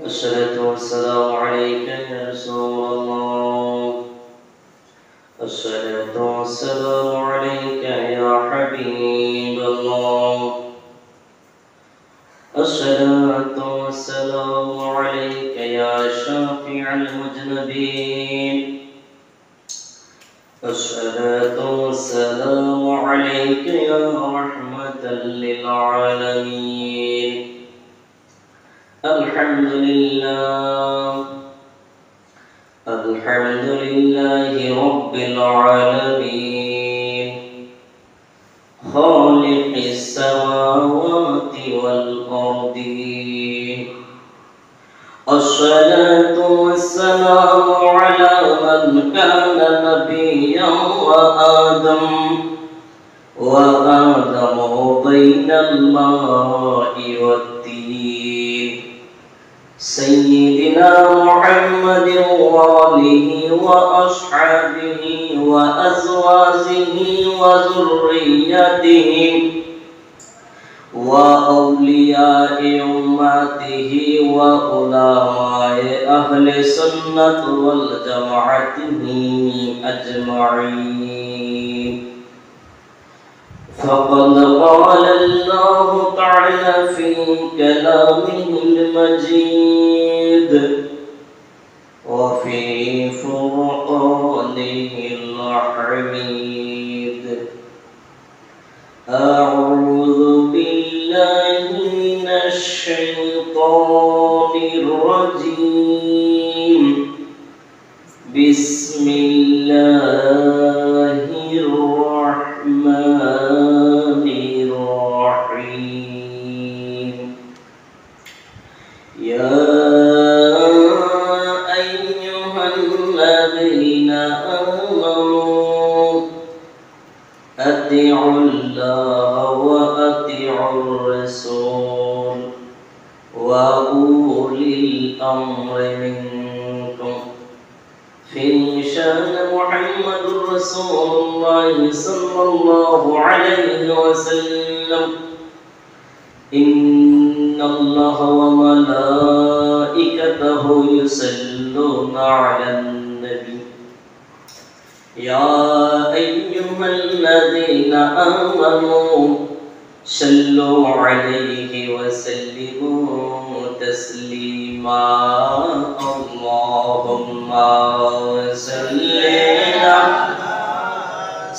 الصلاة والسلام عليك يا رسول الله. الصلاة والسلام عليك يا حبيب الله. الصلاة والسلام عليك يا شافع المذنبين. الصلاة والسلام عليك يا رحمة للعالمين. الحمد لله الحمد لله رب العالمين خالق السماوات والأرضين. الصلاة والسلام على من كان نبيا وآدم بين الماء والدين. سيدنا محمد وآله وأصحابه وأزواجه وذريته وأولياء أمته وعلماء أهل السنة والجماعة أجمعين. فقد قال الله تعالى في كلامه المجيد وفي فرقانه الحميد. أعوذ بالله من الشيطان الرجيم. بسم الله الرحمن الرحيم. يا أيها الذين آمنوا أطيعوا الله وأطيعوا الرسول وأولي الأمر منكم. في شأن محمد رسول الله صلى الله عليه وسلم. إن الله وملائكته يصلون على النبي يا أيها الذين آمنوا صلوا عليه وسلموا تسليما. اللهم صل على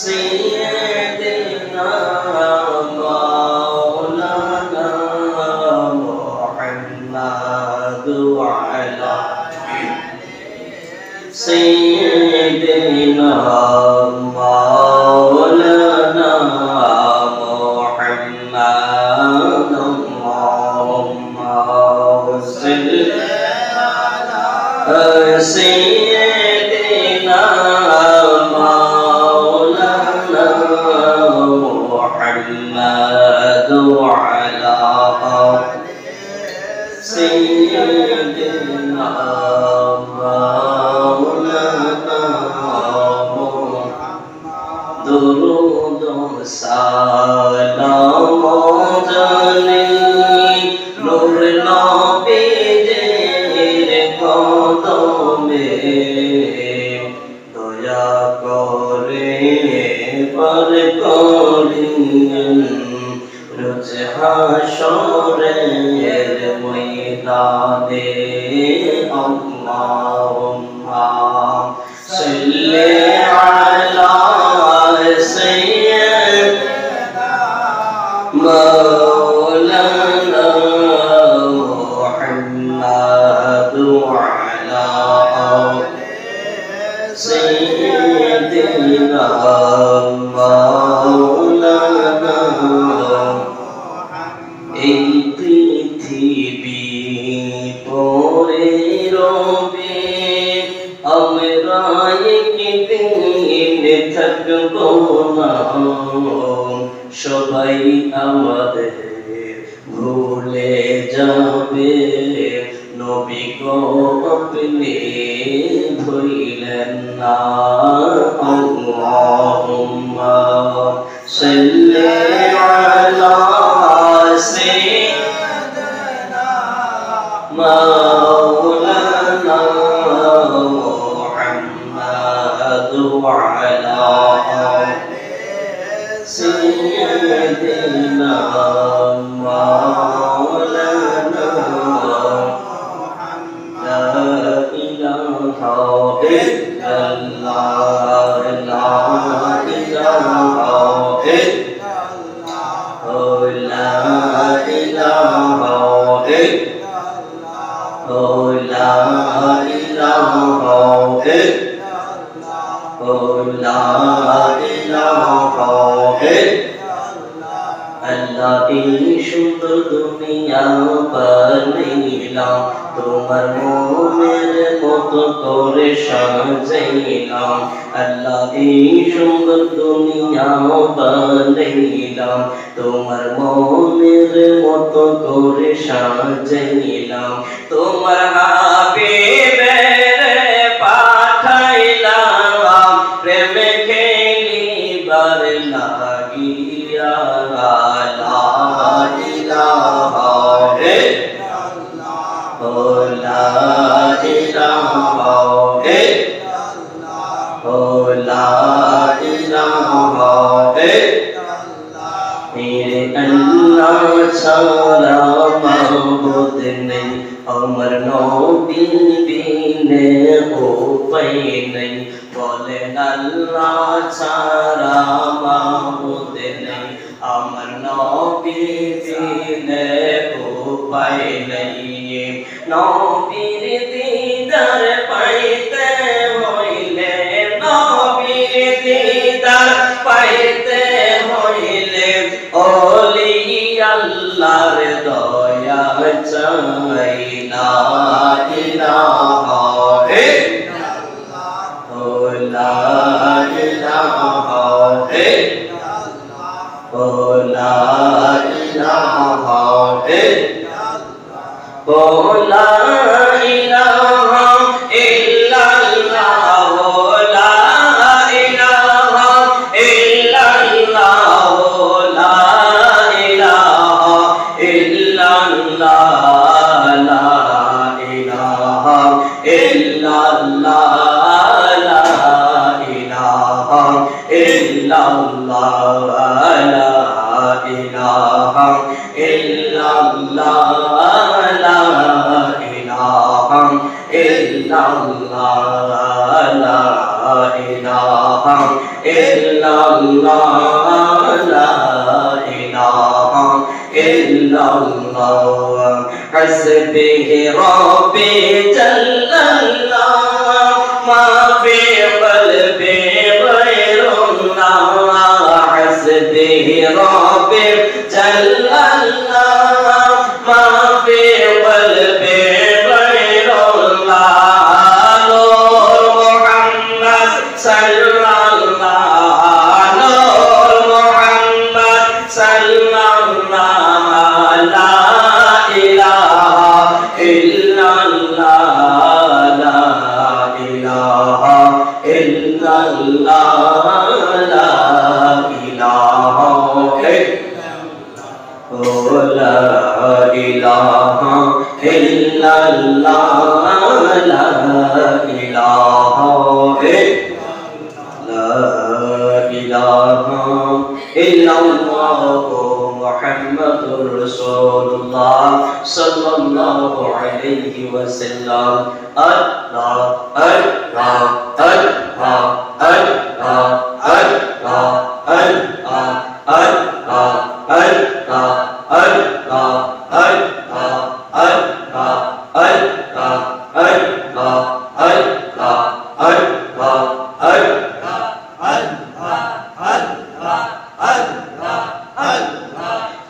سيدنا مولانا محمد وعلى سيدنا مولانا محمد. اللهم صل على سيدنا مولانا محمد وعلى سيدنا مولانا درود سلام جلی نور نبیদের কদমে দয়া করে পার করিয়েন রোজ হাশরের ময়দানে। আল্লাহুম্মা সাল্লি আলা সাইয়্যিদিনা মাওলানা মুহাম্মদ ওয়া আলা سيدنا مولانا এই পৃথিবী পরে রবে আমরা একদিন থাকবো না। সবাই আমাদের ভুলে যাবে। নবী গো আপনি ভুলেন না। আল্লাহুম্মা সাল্লি আলা সাইয়্যিদিনা مولانا محمد وعلى سيدنا مولانا لا إله إلا الله لا إله إلا الله لا إله إلا الله لا إله إلا الله अल्लाह এই সুন্দর দুনিয়া বানাইলাম তোমার মনের মতো করে সাজাইলাম আল্লাহ এই সুন্দর দুনিয়া বানাইলাম তোমার মনের মতো করে সাজাইলাম তোমার হাবিবের পাঠাইলাম প্রেমে খেলিবার লাগিয়া ছাড়া মাবুদ নেই আমার নবী বিনে উপায় নেই বলেন আল্লাহ ছাড়া মাবুদ নেই আমার নবী বিনে উপায় নেই নবীর দিদার পাইতে হইলে নবীর দিদার পাইতে হইলে ওলি আল্লাহর দয়া চাই লা ইলাহা ইল্লাল্লাহ লা ইলাহা ইল্লাল্লাহ লা ইলাহা ইল্লাল্লাহ লা ইলাহা ইল্লাল্লাহ লা ইলাহা ইল্লাল্লাহ লা حسبه ربي جل الله ما في قلبي غير الله حسبه ربي جل الله ما في قلبي غير الله نور محمد صلى الله نور محمد صلى الله لا إله إلا الله لا إله إلا الله لا إله إلا الله لا إله إلا الله لا إله إلا الله محمد رسول الله صلى الله عليه وسلم الله الله الله الله الله الله الله الله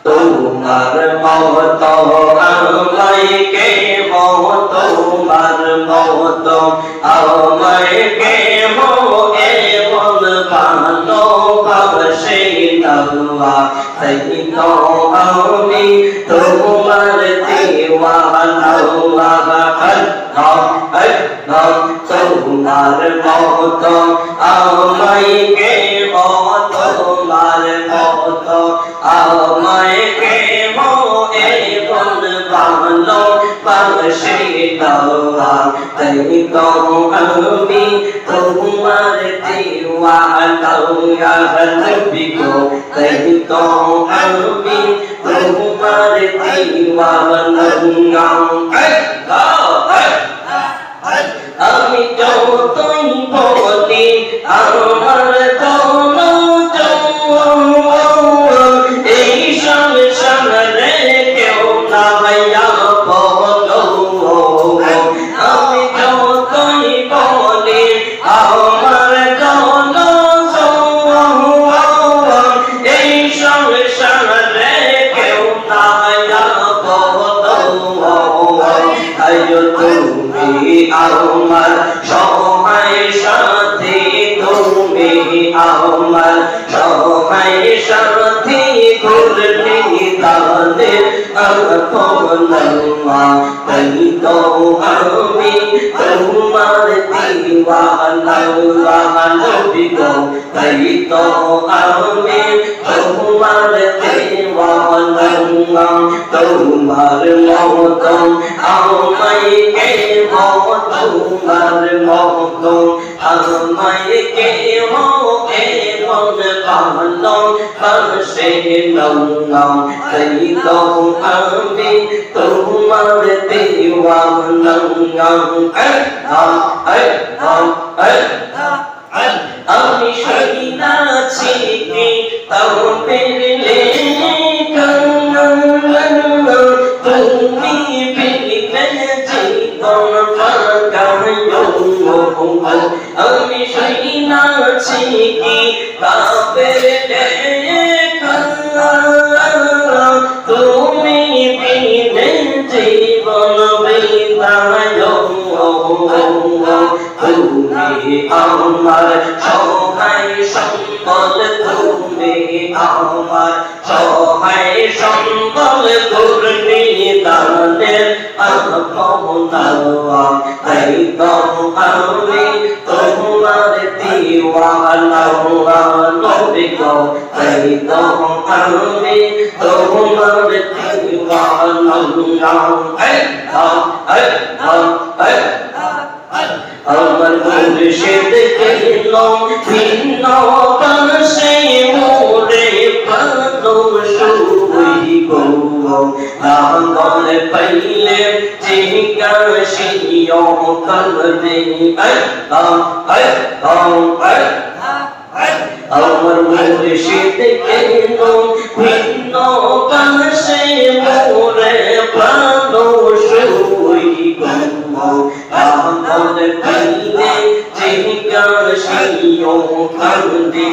তোমার মত আমায় কে তোমার মত আমায় কে এমন ভালো ভাবসে আল্লাহ তাই তো আমি তোমার দিওয়ানা আল্লাহ আল্লাহ তোমার মত আমায় কে তোমার মত আমায় কে এমন ভালো পাশে দাও তাই তো আমি তোমার দিওয়ানা ইয়া নবী গো তাই তো আমি তোমার দিওয়ানা আমি যতই বলি আমার কোনো এই সংসারে কেউ না ভাইয়া বলো আমি যতই বলি আমার কোনো এই সংসারে কেউ না ভাইয়া বলো আয়ো তুমি আমার সহায় সাথী তুমি আমার সহায় সাথী ঘুরনি তালে আপনা তাই তো আমি তোমার দিওয়ানা নবী গো তাই তো আমি তোমার দিওয়ানা তোমার মতন আমায় কে তোমার মতন আমায় কে এমন ভালো বাসে না তাই তো আমি তোমার দিওয়ানা আমি শুনাছি কি তবে তুমি বিনে জীবন পাগায়ো আমি শুনাছি কি তবে তুমি বিনে জীবন বিদায়ো তুমি আমার সহায় সম্বল তুমি আমার সহায় সম্বল ঘূর্ণি দানের আপনা তাই তো আমি তোমার দিওয়ানা নবী গো তাই তো আমি তোমার দিওয়ানা আমার মুর্শিদ কেন ভিন্ন বাসে মোরে প্রাণ শুই গো নাঙ্গল পাইলে জিজ্ঞাসিও করবে আমার মুর্শিদ কেন ভিন্ন বাসে মোরে প্রাণ শুই গো নাঙ্গল পাইলে জিজ্ঞাসিও করবে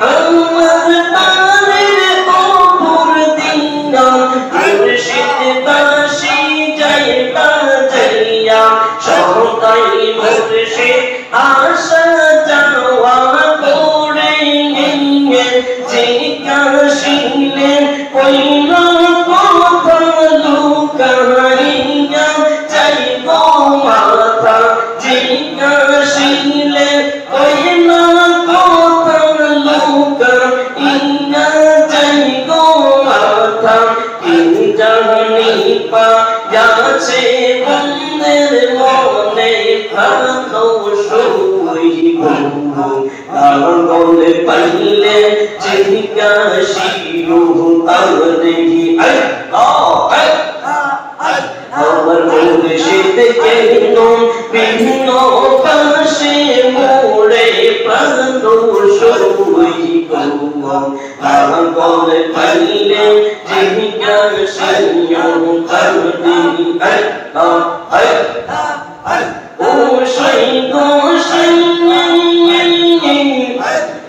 আমার তারের ওপর দিনা মুর্শিদ বাসি যাইতা যাইয়া সদাই মুর্শিদ আশা যাওয়া করে জিজ্ঞাসিলে কইল কথা লুকাইয়া যাইব মাথা জিজ্ঞাসিলে কইল কথা লুকাইয়া যাইব মাথা কি জানি পায়াছে বন্দের মনে ভালো শুইব নাঙ্গল পাইলে জিজ্ঞাসিও তারে আমার মুর্শিদ কেন ভিন্ন বাসে মোরে প্রাণ শুই গো নাঙ্গল পাইলে জিজ্ঞাসিও তারে ও সেই গো সেই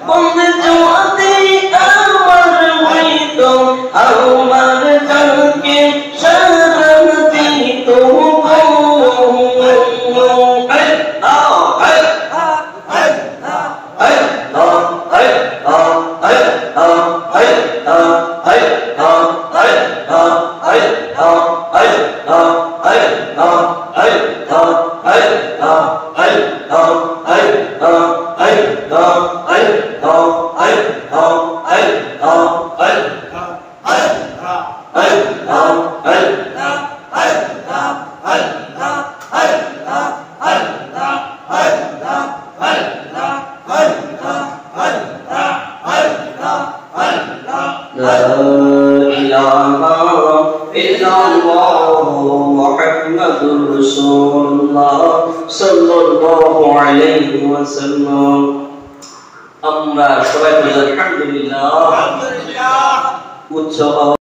বন্ধ জোয়াতে আমার হইত আমার কালকে শান্তি তো Oh লা ইলাহা ইল্লাল্লাহ মুহাম্মাদুর রাসূলুল্লাহ সাল্লাল্লাহু আলাইহি ওয়াসাল্লাম। আমরা সবাই বলি আলহামদুলিল্লাহ। উচ্চ